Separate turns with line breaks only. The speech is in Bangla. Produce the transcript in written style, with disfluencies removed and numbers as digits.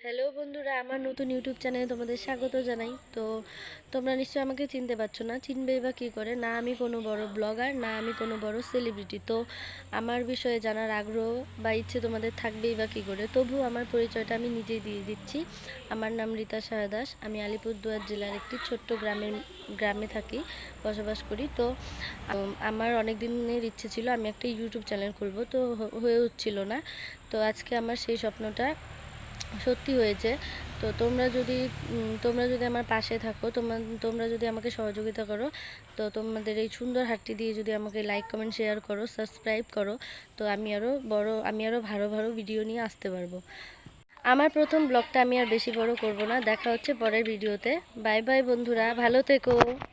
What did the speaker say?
হ্যালো বন্ধুরা, আমার নতুন ইউটিউব চ্যানেলে তোমাদের স্বাগত জানাই। তো তোমরা নিশ্চয়ই আমাকে চিনতে পারছো না, চিনবেই বা কী করে? না আমি কোনো বড় ব্লগার, না আমি কোনো বড় সেলিব্রিটি। তো আমার বিষয়ে জানার আগ্রহ বা ইচ্ছে তোমাদের থাকবেই বা কী করে? তবু আমার পরিচয়টা আমি নিজেই দিয়ে দিচ্ছি। আমার নাম রীতা সাহা দাস। আমি আলিপুরদুয়ার জেলার একটি ছোট্ট গ্রামে থাকি, বসবাস করি। তো আমার অনেক দিনের ইচ্ছে ছিল আমি একটা ইউটিউব চ্যানেল খুলবো, তো হয়ে উঠছিল না। তো আজকে আমার সেই স্বপ্নটা সত্যি হয়েছে। তো তোমরা যদি আমার পাশে থাকো, তোমরা যদি আমাকে সহযোগিতা করো, তো তোমাদের এই সুন্দর হাতটি দিয়ে যদি আমাকে লাইক কমেন্ট শেয়ার করো, সাবস্ক্রাইব করো, তো আমি আরও ভালো ভালো ভিডিও নিয়ে আসতে পারবো। আমার প্রথম ব্লগটা আমি আর বেশি বড় করব না। দেখা হচ্ছে পরের ভিডিওতে। বাই বাই বন্ধুরা, ভালো থেকো।